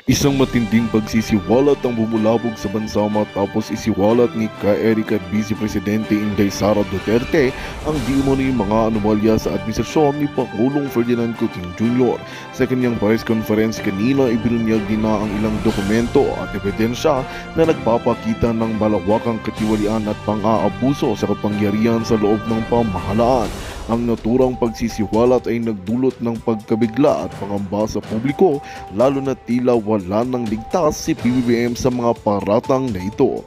Isang matinding pagsisiwalat ang bumulabog sa bansa matapos isiwalat ni Ka-Eric at Vice Presidente Inday Sara Duterte ang di umano'y mga anomalya sa administrasyon ni Pangulong Ferdinand Coutinho Jr. Sa kanyang press conference kanina, ibinunyag din na ang ilang dokumento at ebidensya na nagpapakita ng malawakang katiwalian at pang-aabuso sa kapangyarihan sa loob ng pamahalaan. Ang naturang pagsisiwalat ay nagdulot ng pagkabigla at pangamba sa publiko, lalo na tila wala nang ligtas si PBBM sa mga paratang na ito.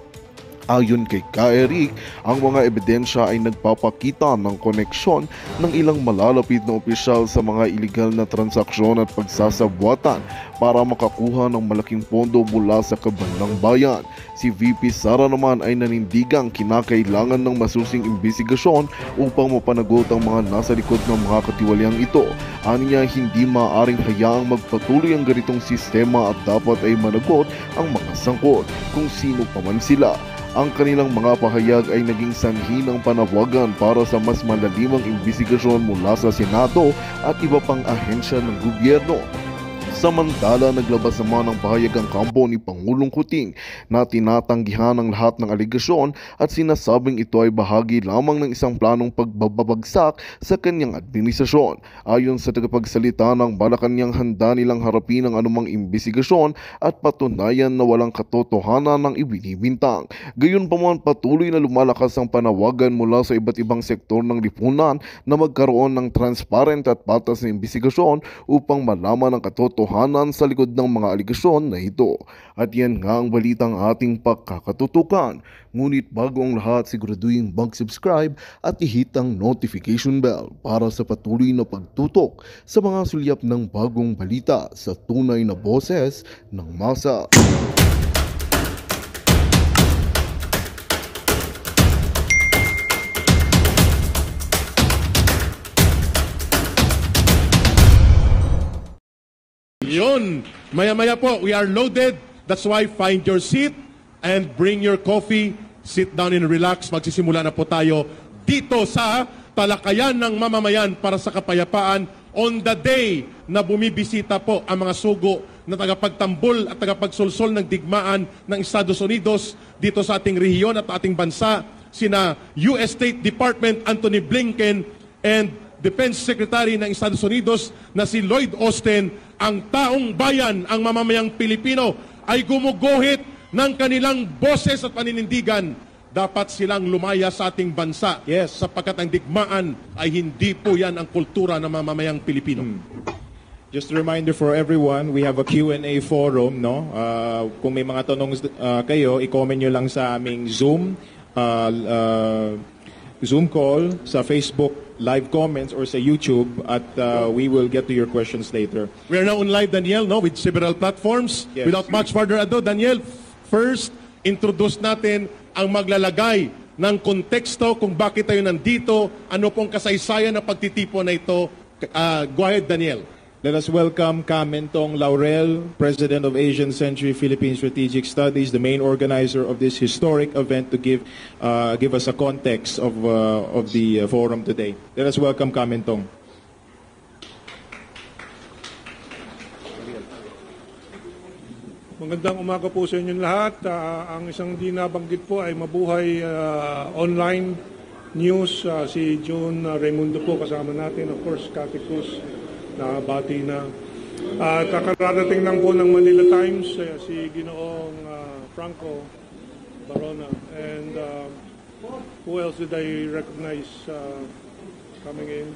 Ayon kay Ka-Eric, ang mga ebidensya ay nagpapakita ng koneksyon ng ilang malalapit na opisyal sa mga iligal na transaksyon at pagsasabwatan para makakuha ng malaking pondo mula sa kabanlang bayan. Si VP Sara naman ay nanindigang kinakailangan ng masusing imbestigasyon upang mapanagot ang mga nasa likod ng mga katiwaliang ito. Aniya, hindi maaaring hayaang magpatuloy ang ganitong sistema at dapat ay managot ang mga sangkot kung sino pa man sila. Ang kanilang mga pahayag ay naging sanhi ng panawagan para sa mas malalimang imbestigasyon mula sa Senado at iba pang ahensya ng gobyerno. Samantala, naglabas naman ng pahayag ang kampo ni Pangulong Coutinho na tinatanggihan ang lahat ng aligasyon at sinasabing ito ay bahagi lamang ng isang planong pagbabagsak sa kanyang administrasyon. Ayon sa tagapagsalita ng Malacanang, handa nilang harapin ang anumang imbestigasyon at patunayan na walang katotohanan ng ibinibintang. Gayunpaman, patuloy na lumalakas ang panawagan mula sa iba't ibang sektor ng lipunan na magkaroon ng transparent at patas na imbestigasyon upang malaman ang katotohanan sa likod ng mga aligasyon na ito. At yan nga ang balitang ating pagkakatutukan. Ngunit bago ang lahat, siguraduhin mag-subscribe at i-hit ang notification bell para sa patuloy na pagtutok sa mga sulyap ng bagong balita sa tunay na boses ng masa. Yun, maya-maya po, we are loaded. That's why find your seat and bring your coffee. Sit down and relax. Magsisimula na po tayo dito sa talakayan ng mamamayan para sa kapayapaan on the day na bumibisita po ang mga sugo na tagapagtambol at tagapagsulsol ng digmaan ng Estados Unidos dito sa ating rehiyon at ating bansa, sina US State Department Antony Blinken and Defense Secretary ng Estados Unidos na si Lloyd Austin. Ang taong bayan, ang mamamayang Pilipino ay gumuguhit ng kanilang boses at paninindigan. Dapat silang lumaya sa ating bansa. Yes, sapagkat ang digmaan ay hindi po yan ang kultura ng mamamayang Pilipino. Just a reminder for everyone, we have a Q&A forum, no? Kung may mga tanong kayo, i-comment nyo lang sa aming Zoom call, sa Facebook live comments, or sa YouTube, at we will get to your questions later. We are now on live, Daniel, no, with several platforms. Yes. Without much further ado, Daniel, first, introduce natin ang maglalagay ng konteksto kung bakit tayo nandito, ano pong kasaysayan ng pagtitipon na ito. Go ahead, Daniel. Let us welcome Ka Mentong Laurel, President of Asian Century Philippine Strategic Studies, the main organizer of this historic event, to give us a context of the forum today. Let us welcome Ka Mentong. Magandang umaga po sa inyong lahat. Ang isang di nabanggit po ay mabuhay online news. Si June Raimundo po kasama natin. Of course, Cathy Cruz, nakabati na. At kararating lang po ng Manila Times, si Ginoong Franco Barona. And who else did I recognize coming in?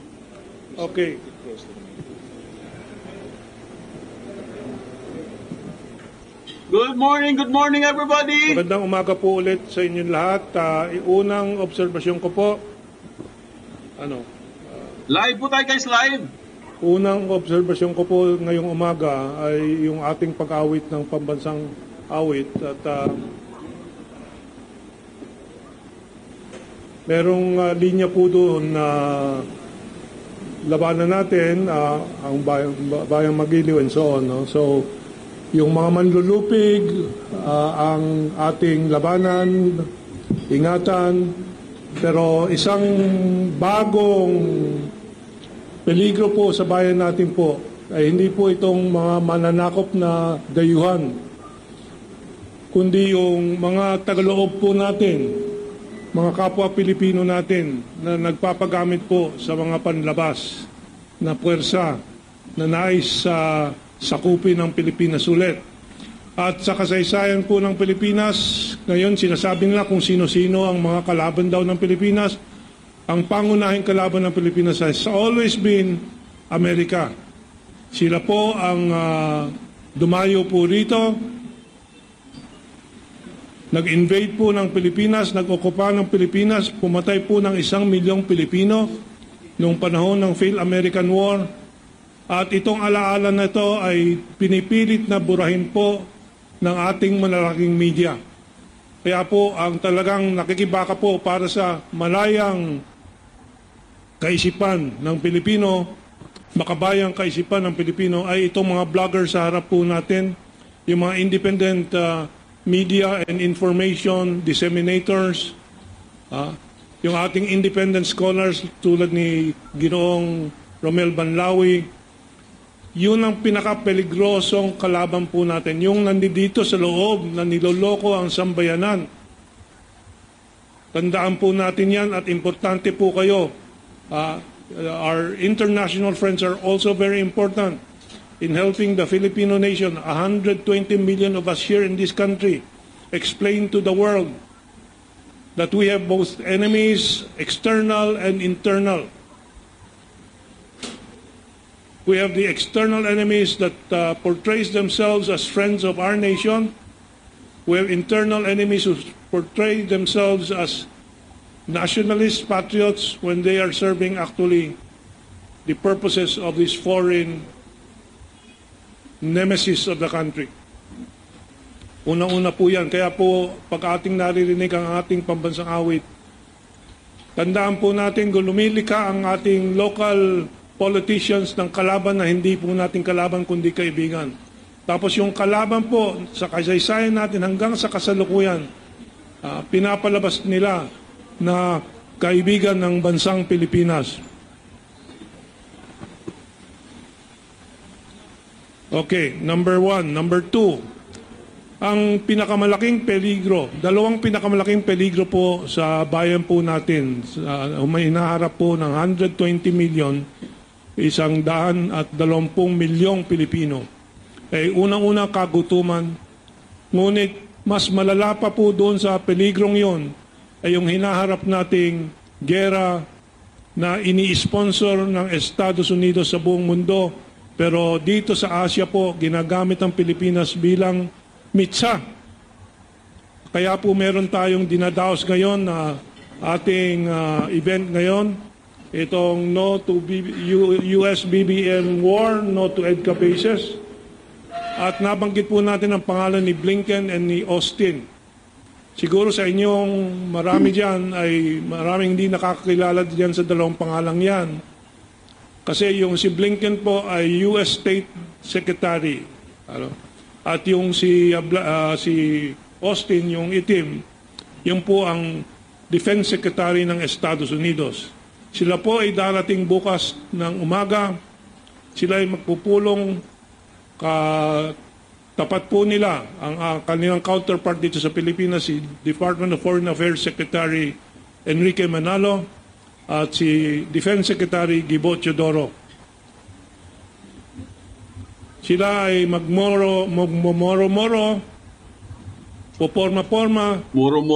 Okay. Good morning everybody! Magandang umaga po ulit sa inyong lahat. Unang obserbasyon ko po, live po tayo guys, live! Unang obserbasyon ko po ngayong umaga ay yung ating pag-awit ng pambansang awit. At merong linya po doon na labanan natin, ang bayang Magiliw and so on. No? So, yung mga manlulupig, ang ating labanan, ingatan, pero isang bagong peligro po sa bayan natin po ay hindi po itong mga mananakop na dayuhan, kundi yung mga tagaloob po natin, mga kapwa Pilipino natin na nagpapagamit po sa mga panlabas na puwersa na nais sa sakupin ng Pilipinas ulit. At sa kasaysayan po ng Pilipinas, ngayon sinasabi nila kung sino-sino ang mga kalaban daw ng Pilipinas. Ang pangunahing kalaban ng Pilipinas has always been Amerika. Sila po ang dumayo po rito, nag-invade po ng Pilipinas, nag-okupa ng Pilipinas, pumatay po ng 1 milyong Pilipino noong panahon ng Phil-American War. At itong alaala na ito ay pinipilit na burahin po ng ating malalaking media. Kaya po ang talagang nakikibaka po para sa malayang kaisipan ng Pilipino, makabayang kaisipan ng Pilipino ay itong mga vloggers sa harap po natin, yung mga independent media and information disseminators, yung ating independent scholars tulad ni Ginoong Romel Banlawi. Yun ang pinaka-peligrosong kalaban po natin, yung nandito sa loob na niloloko ang sambayanan. Tandaan po natin yan at importante po kayo. Our international friends are also very important in helping the Filipino nation, 120 million of us here in this country, explain to the world that we have both enemies, external and internal. We have the external enemies that portrays themselves as friends of our nation. We have internal enemies who portray themselves as nationalist patriots when they are serving actually the purposes of this foreign nemesis of the country. Unang-una po yan. Kaya po, pag ating naririnig ang ating pambansang awit, tandaan po natin kung lumilika ang ating local politicians ng kalaban na hindi po natin kalaban kundi kaibigan. Tapos yung kalaban po sa kasaysayan natin hanggang sa kasalukuyan, pinapalabas nila na kaibigan ng bansang Pilipinas. Okay, number 1. Number 2, ang pinakamalaking peligro, dalawang pinakamalaking peligro po sa bayan po natin, may hinaharap po ng 120 million, 120 milyong Pilipino. Unang-una kagutuman, ngunit mas malala pa po doon sa peligrong yon ay yung hinaharap nating gera na ini-sponsor ng Estados Unidos sa buong mundo. Pero dito sa Asia po, ginagamit ang Pilipinas bilang mitsa. Kaya po meron tayong dinadaos ngayon na ating event ngayon. Itong No to US BBM War, No to EDCA Bases. At nabanggit po natin ang pangalan ni Blinken and ni Austin. Siguro sa inyong marami dyan ay maraming hindi nakakakilala dyan sa dalawang pangalang yan. Kasi yung si Blinken po ay US State Secretary. At yung si Austin, yung itim, yung po ang Defense Secretary ng Estados Unidos. Sila po ay darating bukas ng umaga. Sila ay magpupulong tapat po nila ang kanilang counterpart dito sa Pilipinas, si Department of Foreign Affairs Secretary Enrique Manalo at si Defense Secretary Gibo Teodoro. Sila ay magmoro-moro, poporma-porma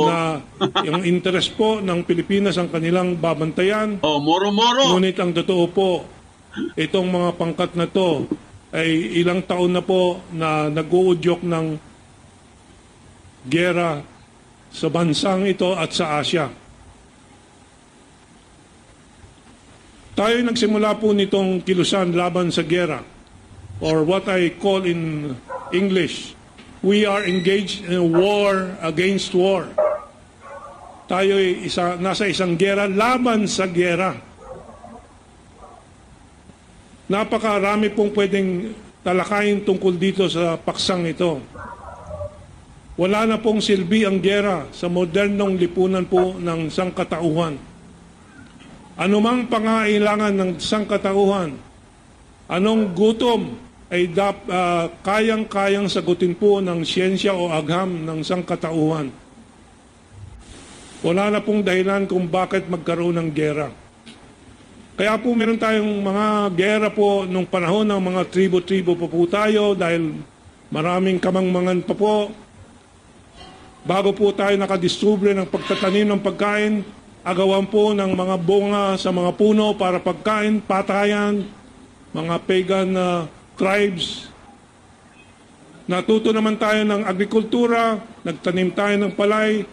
na yung interest po ng Pilipinas ang kanilang babantayan. Moro-moro. Ngunit ang totoo po, itong mga pangkat na to ay ilang taon na po na nag-uudyok ng gera sa bansang ito at sa Asia. Tayo nagsimula po nitong kilusan laban sa gera, or what I call in English, we are engaged in a war against war. Tayo ay nasa isang gera laban sa gera. Napakarami pong pwedeng talakayin tungkol dito sa paksang ito. Wala na pong silbi ang gera sa modernong lipunan po ng sangkatauhan. Anumang pangailangan ng sangkatauhan Anong gutom ay kayang-kayang sagutin po ng siyensya o agham ng sangkatauhan. Wala na pong dahilan kung bakit magkaroon ng gera. Kaya po meron tayong mga gera po nung panahon ng mga tribo-tribo pa po tayo dahil maraming kamangmangan pa po. Bago po tayo nakadiskubre ng pagtatanim ng pagkain, agawan po ng mga bunga sa mga puno para pagkain, patayan, mga pagan tribes. Natuto naman tayo ng agrikultura, nagtanim tayo ng palay,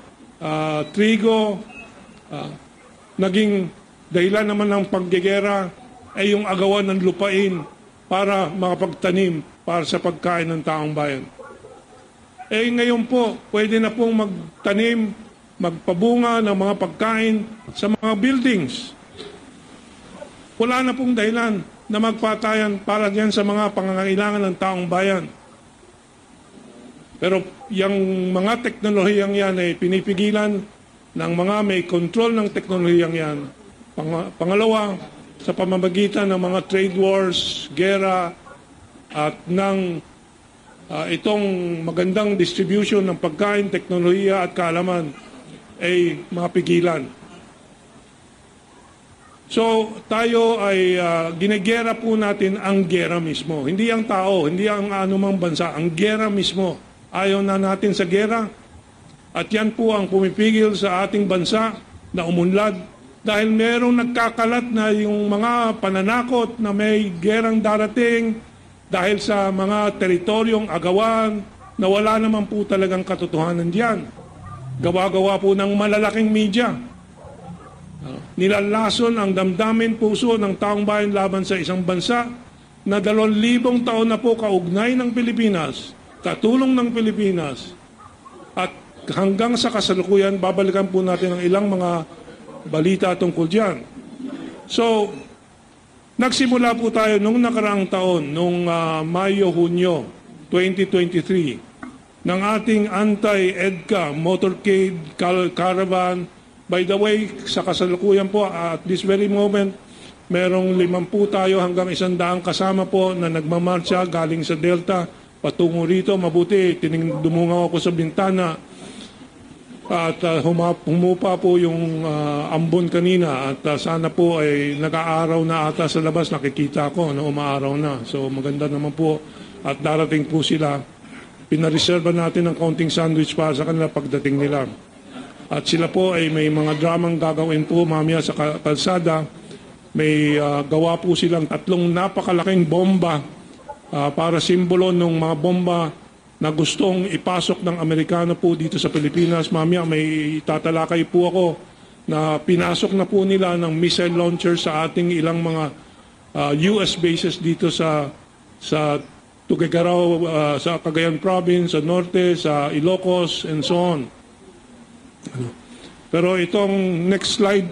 trigo, naging dahilan naman ng paggegera ay yung agawan ng lupain para makapagtanim para sa pagkain ng taong bayan. Eh ngayon po, pwede na pong magtanim, magpabunga ng mga pagkain sa mga buildings. Wala na pong dahilan na magpatayan para diyan sa mga pangangailangan ng taong bayan. Pero yung mga teknolohiyang yan ay pinipigilan ng mga may control ng teknolohiyang yan. Pangalawa, sa pamamagitan ng mga trade wars, gera, at ng itong magandang distribution ng pagkain, teknolohiya at kaalaman ay mapigilan. So tayo ay ginegera po natin ang gera mismo. Hindi ang tao, hindi ang anumang bansa, ang gera mismo. Ayaw na natin sa gera at yan po ang pumipigil sa ating bansa na umunlad dahil merong nagkakalat na yung mga pananakot na may gerang darating dahil sa mga teritoryong agawan na wala naman po talagang katotohanan diyan. Gawa-gawa po ng malalaking media. Nilalason ang damdamin puso ng taong bayan laban sa isang bansa na 2,000 taon na po kaugnay ng Pilipinas, katulong ng Pilipinas, at hanggang sa kasalukuyan, babalikan po natin ang ilang mga balita tungkol dyan. So, nagsimula po tayo nung nakaraang taon, nung Mayo-Hunyo 2023, ng ating anti-EDCA motorcade caravan. By the way, sa kasalukuyan po, at this very moment, merong 50 tayo hanggang 100 kasama po na nagmamarcha galing sa Delta patungo rito. Mabuti, dumungaw ako sa bintana at humupa po yung ambon kanina at sana po ay nag-aaraw na ata sa labas. Nakikita ko na umaaraw na. So maganda naman po at darating po sila. Pinareserva natin ng kaunting sandwich para sa kanila pagdating nila. At sila po ay may mga dramang gagawin po mamaya sa kalsada. May gawa po silang 3 napakalaking bomba para simbolo ng mga bomba na gustong ipasok ng Amerikano po dito sa Pilipinas. Mamaya may tatalakay po ako na pinasok na po nila ng missile launcher sa ating ilang mga US bases dito sa Tuguegarao, sa Cagayan Province, sa Norte, sa Ilocos, and so on. Pero itong next slide,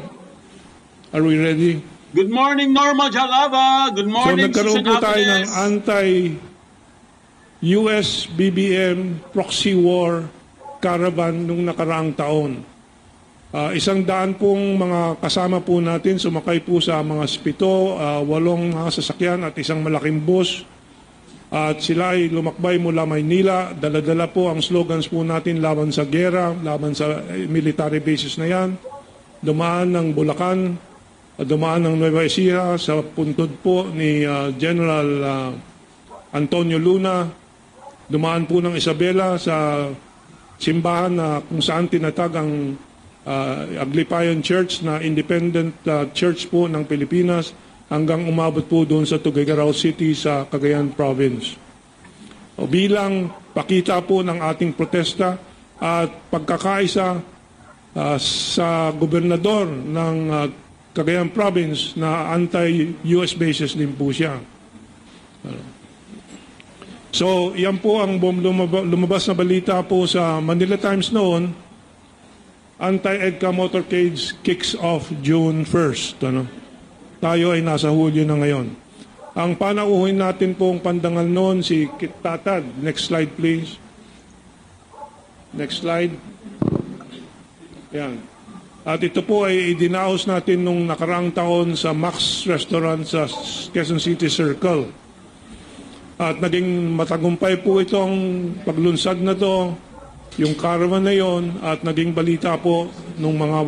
are we ready? Good morning, Norma Jalava. Good So morning, nagkaroon po Susan tayo ng Apeles. anti-US BBM proxy war caravan nung nakaraang taon. 100 pong mga kasama po natin sumakay po sa mga spito, 8 mga sasakyan at isang malaking bus. At sila ay lumakbay mula Maynila. Dala-dala po ang slogans po natin laban sa gera, laban sa military bases na yan. Dumaan ng Bulacan, dumaan ng Nueva Ecija sa puntod po ni General Antonio Luna. Dumaan po ng Isabela sa simbahan na kung saan tinatag ang Aglipayan Church na independent church po ng Pilipinas, hanggang umabot po doon sa Tuguegarao City sa Cagayan Province. O bilang pakita po ng ating protesta at pagkakaisa sa gobernador ng Cagayan Province na anti-US bases din po siya. So, yan po ang lumabas na balita po sa Manila Times noon. Anti-EDCA motorcades kicks off June 1st. Tayo ay nasa Hulyo na ngayon. Ang panauhin natin pong pandangal noon si Kit Tatad. Next slide please. Next slide. Yan. At ito po ay idinaos natin nung nakaraang taon sa Max Restaurant sa Quezon City Circle. At naging matagumpay po itong paglunsad na to, yung caravan na yon, at naging balita po nung mga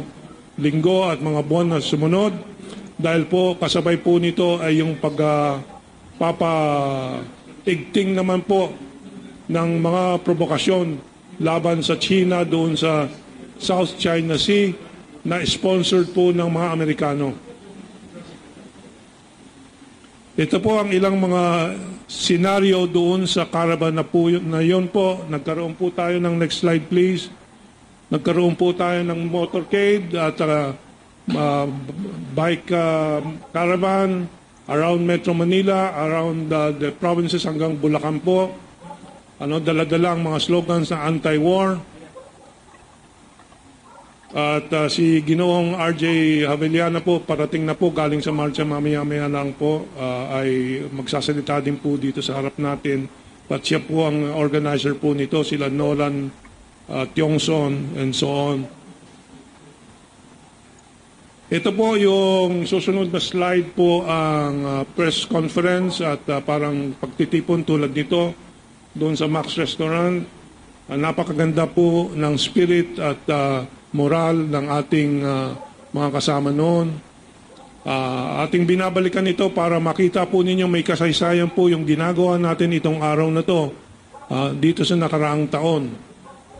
linggo at mga buwan na sumunod. Dahil po kasabay po nito ay yung papaigting naman po ng mga provokasyon laban sa China doon sa South China Sea na sponsored po ng mga Amerikano. Ito po ang ilang mga senaryo doon sa caravan na yun po. Nagkaroon po tayo ng next slide please. Nagkaroon po tayo ng motorcade at bike caravan around Metro Manila, around the provinces hanggang Bulacan po. Dala-dala ang mga slogans na anti-war. At si Ginoong RJ Haveliana po, parating na po, galing sa marcha mamaya-maya lang po, ay magsasalita din po dito sa harap natin. At siya po ang organizer po nito, sila Nolan Tiongson and so on. Ito po yung susunod na slide po ang press conference at parang pagtitipon tulad nito doon sa Max Restaurant. Napakaganda po ng spirit at moral ng ating mga kasama noon. Ating binabalikan ito para makita po ninyo may kasaysayan po yung ginagawa natin itong araw na to dito sa nakaraang taon.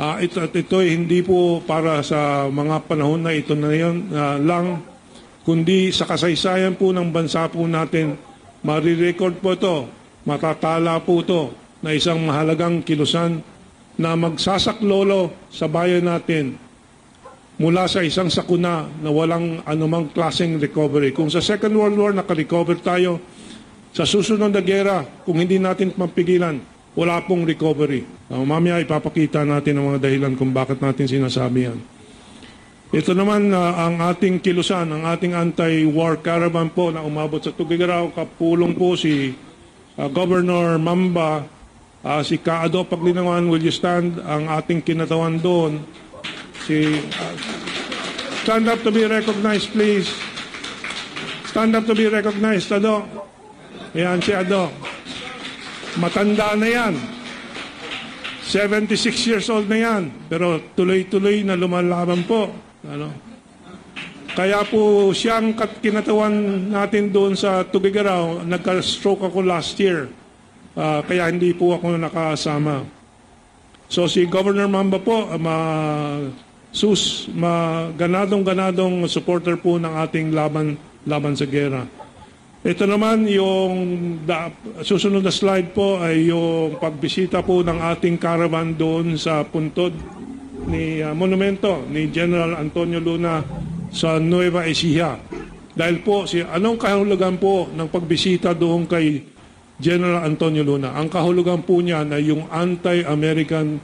Ito hindi po para sa mga panahon na ito na yan lang, kundi sa kasaysayan po ng bansa po natin. Marirecord po ito, matatala po ito na isang mahalagang kilusan na magsasaklolo sa bayan natin mula sa isang sakuna na walang anumang klaseng recovery. Kung sa Second World War nakarecover tayo, sa susunod na gera, kung hindi natin mapigilan, wala pong recovery. Mamaya ipapakita natin ang mga dahilan kung bakit natin sinasabi yan. Ito naman ang ating kilusan, ang ating anti-war caravan po na umabot sa Tugigaraw. Kapulong po si Governor Mamba, si Kaado Paglinawan, will you stand? Ang ating kinatawan doon, stand up to be recognized, please. Stand up to be recognized, Ado. Ayan si Ado. Matanda na yan. 76 years old na yan. Pero tuloy-tuloy na lumalaban po. Kaya po siyang kinatawan natin doon sa Tugigaraw. Nagka-stroke ako last year. Kaya hindi po ako nakasama. So si Governor Mamba po, ganadong supporter po ng ating laban sa gera. Ito naman yung susunod na slide po ay yung pagbisita po ng ating caravan doon sa puntod ni monumento ni General Antonio Luna sa Nueva Ecija. Dahil po anong kahulugan po ng pagbisita doon kay General Antonio Luna? Ang kahulugan po niya na yung anti-American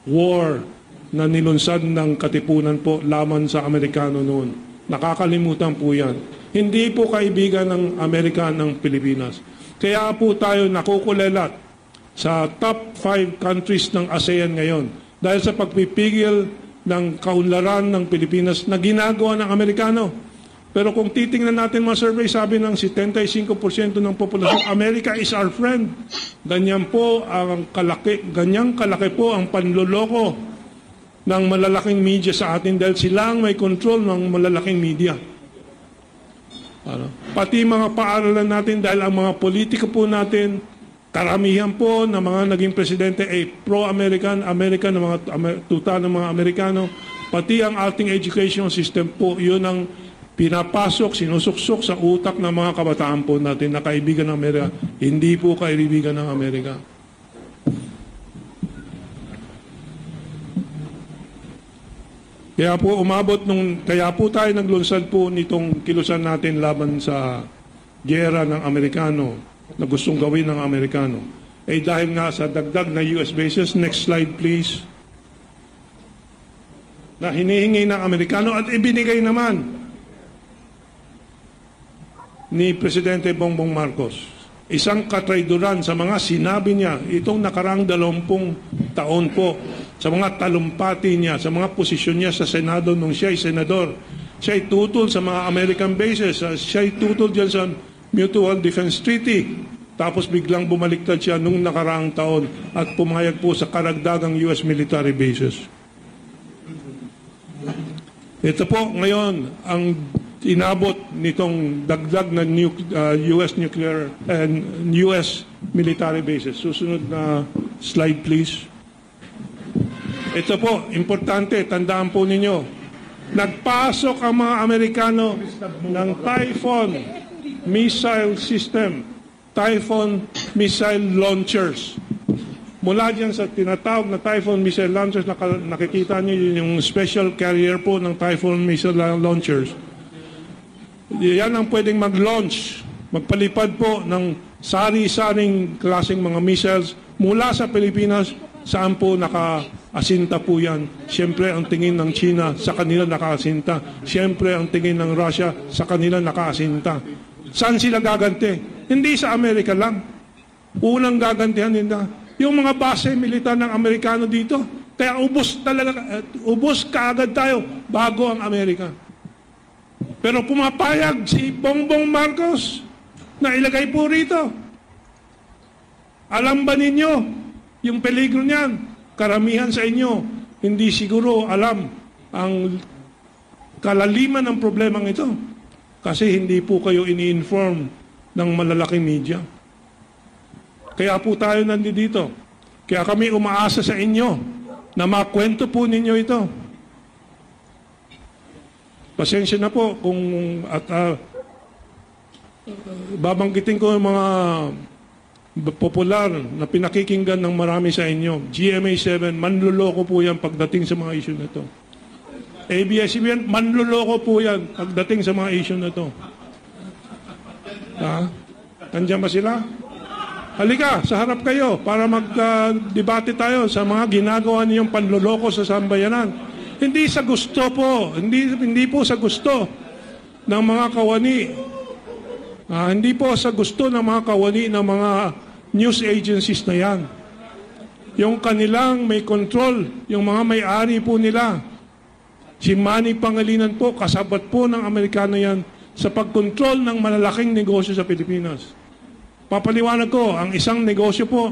war na nilunsad ng Katipunan po laban sa Amerikano noon. Nakakalimutan po yan. Hindi po kaibigan ng Amerika ng Pilipinas. Kaya po tayo nakukulelat sa top 5 countries ng ASEAN ngayon dahil sa pagpipigil ng kaunlaran ng Pilipinas na ginagawa ng Amerikano. Pero kung titingnan natin mga survey, sabi ng 75% ng populasyon, America is our friend. Ganyan po ang ganyang kalaki po ang panloloko ng malalaking media sa atin dahil sila ang may control ng malalaking media. Pati mga paaralan natin dahil ang mga politika po natin, karamihan po ng mga naging presidente ay pro-American, American, ng mga tuta ng mga Amerikano. Pati ang ating education system po, yun ang pinapasok, sinusuksok sa utak ng mga kabataan po natin na kaibigan ng Amerika. Hindi po kaibigan ng Amerika. Kaya po tayo naglunsad po nitong kilusan natin laban sa giyera ng Amerikano na gustong gawin ng Amerikano. Dahil nga sa dagdag na US bases, next slide please, na hinihingi ng Amerikano at ibinigay naman ni Presidente Bongbong Marcos. Isang katrayduran sa mga sinabi niya itong nakarang 20 taon po sa mga talumpati niya, sa mga posisyon niya sa Senado nung siya ay senador. Siya ay tutol sa mga American bases, siya ay tutol dyan sa Mutual Defense Treaty. Tapos biglang bumaliktad siya nung nakaraang taon at pumayag po sa karagdagang US military bases. Ito po ngayon ang inabot nitong dagdag na US nuclear and US military bases. Susunod na slide please. Ito po, importante, tandaan po ninyo. Nagpasok ang mga Amerikano ng Typhoon missile system, Typhoon missile launchers. Mula dyan sa tinatawag na Typhoon missile launchers, nakikita nyo yung special carrier po ng Typhoon missile launchers. Yan ang pwedeng mag-launch, magpalipad po ng sari-saring klaseng mga missiles mula sa Pilipinas. Saan po nakaasinta po yan? Siyempre ang tingin ng China sa kanila nakaasinta. Siyempre ang tingin ng Russia sa kanila nakaasinta. Saan sila gaganti? Hindi sa Amerika lang. Unang gagantihan nila yung mga base militar ng Amerikano dito. Kaya ubos kaagad tayo bago ang Amerika. Pero pumapayag si Bongbong Marcos na ilagay po rito. Alam ba ninyo yung peligro niyan? Karamihan sa inyo hindi siguro alam ang kalaliman ng problemang ito. Kasi hindi po kayo ini-inform ng malalaking media. Kaya po tayo nandito. Kaya kami umaasa sa inyo na makwento po ninyo ito. Pasensya na po kung babanggitin ko yung mga popular na pinakikinggan ng marami sa inyo. GMA7, manluloko po yan pagdating sa mga issue na ito. ABS-CBN, manluloko po yan pagdating sa mga issue na ito. Nandiyan ba sila? Halika, sa harap kayo para mag-debate tayo sa mga ginagawa niyong panloloko sa sambayanan. Hindi sa gusto po, hindi po sa gusto ng mga kawani. Hindi po sa gusto ng mga kawani ng mga news agencies na yan. Yung kanilang may control, yung mga may-ari po nila. Si Manny Pangilinan po, kasabat po ng Amerikano yan sa pagkontrol ng malalaking negosyo sa Pilipinas. Papaliwanag ko, ang isang negosyo po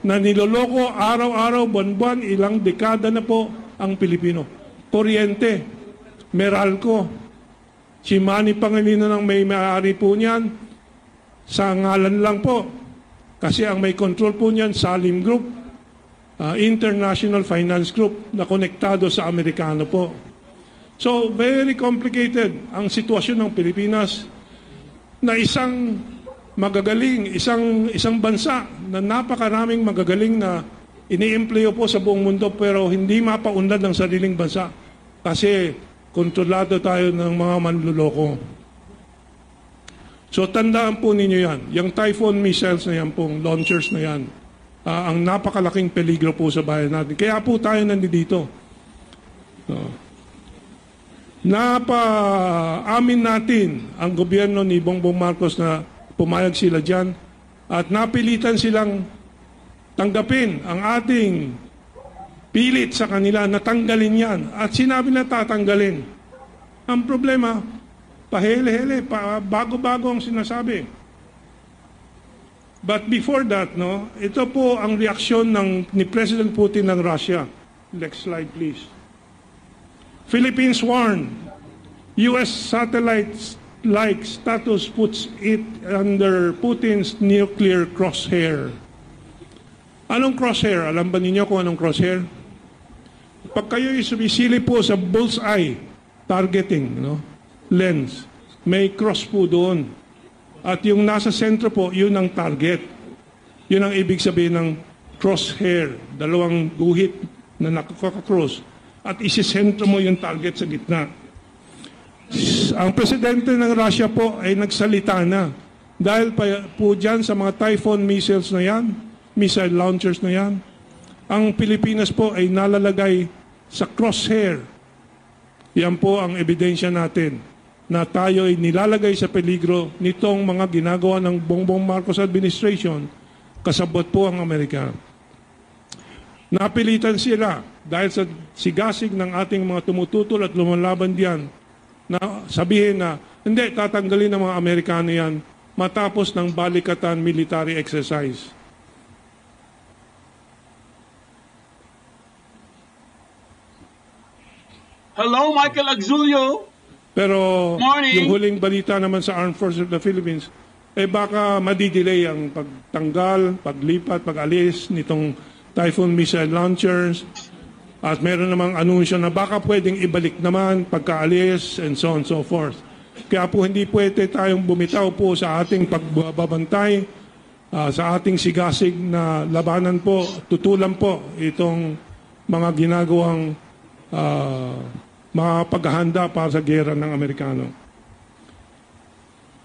na niloloko araw-araw, buwan-buwan, ilang dekada na po ang Pilipino. Kuryente, Meralco, si Manny Pangilinan ang may-ari po niyan, sa ngalan lang po. Kasi ang may control po niyan, Salim Group, International Finance Group, na konektado sa Amerikano po. So, very complicated ang sitwasyon ng Pilipinas na isang magagaling, isang bansa na napakaraming magagaling na ini-employo po sa buong mundo pero hindi mapaunlad ng sariling bansa kasi kontrolado tayo ng mga manluloko. So tandaan po ninyo yan, yung Typhoon missiles na yan pong launchers na yan, ang napakalaking peligro po sa bayan natin. Kaya po tayo nandito. Napa-amin natin ang gobyerno ni Bongbong Marcos na pumayag sila dyan at napilitan silang tanggapin ang ating pilit sa kanila na tanggalin yan at sinabi na tatanggalin. Ang problema, pahele-hele, bago-bago ang sinasabi. But before that, ito po ang reaksyon ni President Putin ng Russia. Next slide please. Philippines warned, US satellites like status puts it under Putin's nuclear crosshair. Anong crosshair? Alam ba ninyo kung anong crosshair? Pag kayo'y sumisili po sa bullseye targeting lens, may cross po doon. At yung nasa sentro po, yun ang target. Yun ang ibig sabihin ng crosshair. Dalawang guhit na nakaka-cross. At isisentro mo yung target sa gitna. Ang presidente ng Russia po ay nagsalita na dahil po dyan sa mga Typhoon missiles na yan, missile launchers na yan, ang Pilipinas po ay nalalagay sa crosshair. Yan po ang ebidensya natin na tayo ay nilalagay sa peligro nitong mga ginagawa ng Bongbong Marcos administration, kasabot po ang Amerika. Napilitan sila dahil sa sigasig ng ating mga tumututol at lumalaban diyan na sabihin na hindi, tatanggalin ng mga Amerikano yan matapos ng balikatan military exercise. Hello, Michael Agzulio. Pero Morning. yung huling balita naman sa Armed Forces of the Philippines, baka madidelay ang pagtanggal, paglipat, pag-alis nitong Typhoon missile launchers. At meron namang anunsyo na baka pwedeng ibalik naman pagkaalis and so on and so forth. Kaya po hindi pwede tayong bumitaw po sa ating pagbabantay, sa ating sigasig na labanan po, tutulan po itong mga ginagawang mga paghahanda para sa gera ng Amerikano.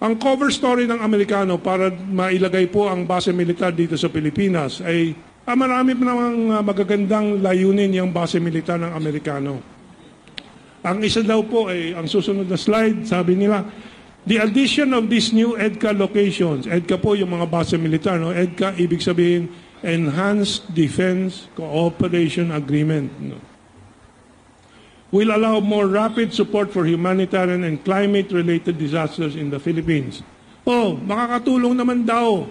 Ang cover story ng Amerikano para mailagay po ang base militar dito sa Pilipinas ay marami pa namang magagandang layunin yung base militar ng Amerikano. Ang isa daw po ay ang susunod na slide, sabi nila, the addition of these new EDCA locations, EDCA po yung mga base militar, no? EDCA ibig sabihin Enhanced Defense Cooperation Agreement. No? Will allow more rapid support for humanitarian and climate-related disasters in the Philippines. Makakatulong naman daw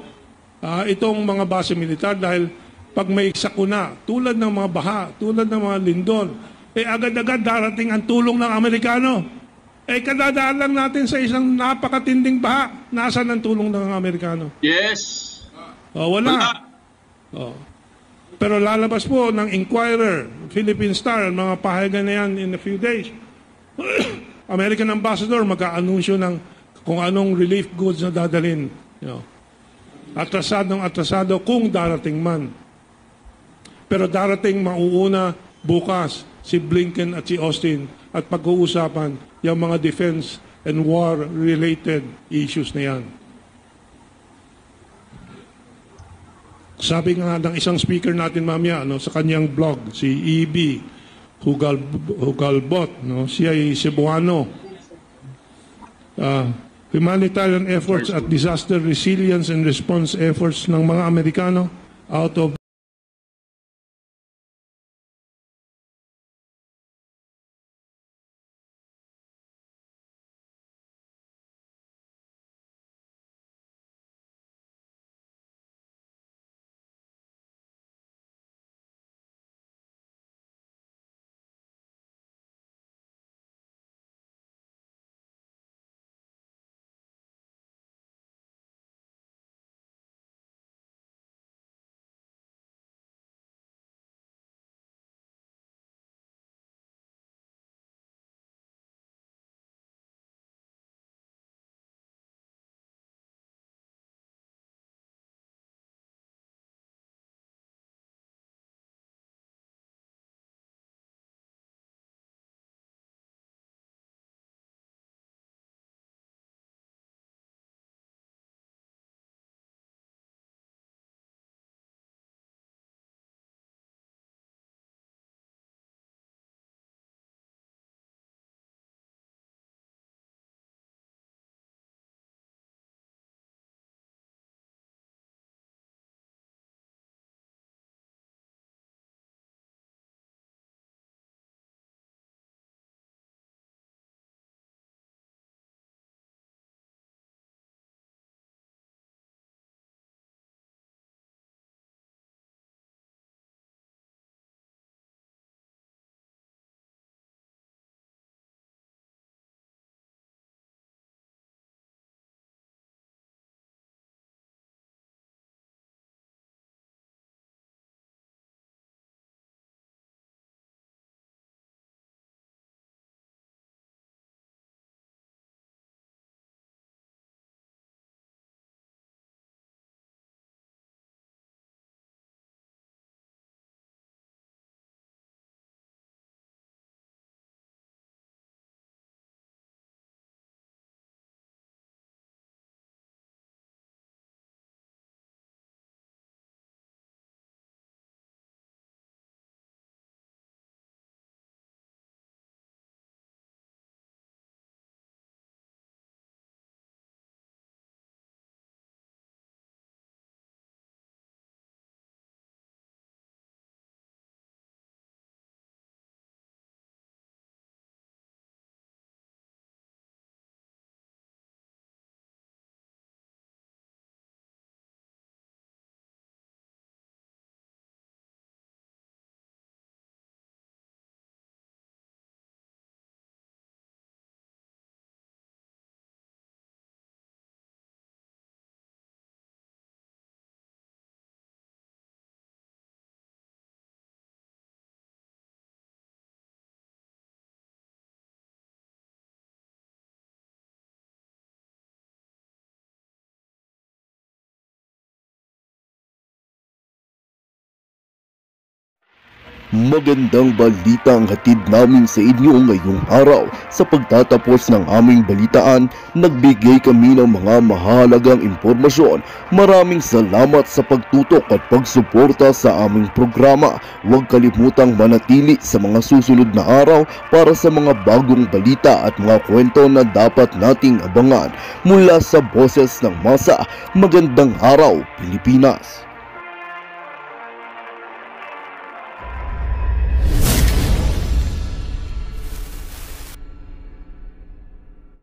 itong mga base militar dahil pag may sakuna, tulad ng mga baha, tulad ng mga lindol, agad-agad darating ang tulong ng Amerikano. Kadadaan lang natin sa isang napakatinding baha. Nasaan ang tulong ng Amerikano? Yes. Wala. Pero lalabas po ng Inquirer, Philippine Star, ang mga pahayagan na yan in a few days. American Ambassador mag-aanunsyo ng kung anong relief goods na dadalhin. Atrasado kung darating man. Pero darating mauuna bukas si Blinken at si Austin at pag-uusapan yung mga defense and war-related issues na yan. Sabi nga ng isang speaker natin mamaya sa kanyang blog, si E.B. Hugalbot, siya ay Cebuano. Humanitarian efforts at disaster resilience and response efforts ng mga Amerikano out of Magandang balita ang hatid namin sa inyo ngayong araw. Sa pagtatapos ng aming balitaan, nagbigay kami ng mga mahalagang impormasyon. Maraming salamat sa pagtutok at pagsuporta sa aming programa. Huwag kalimutang manatili sa mga susunod na araw para sa mga bagong balita at mga kwento na dapat nating abangan. Mula sa Boses ng Masa, magandang araw Pilipinas!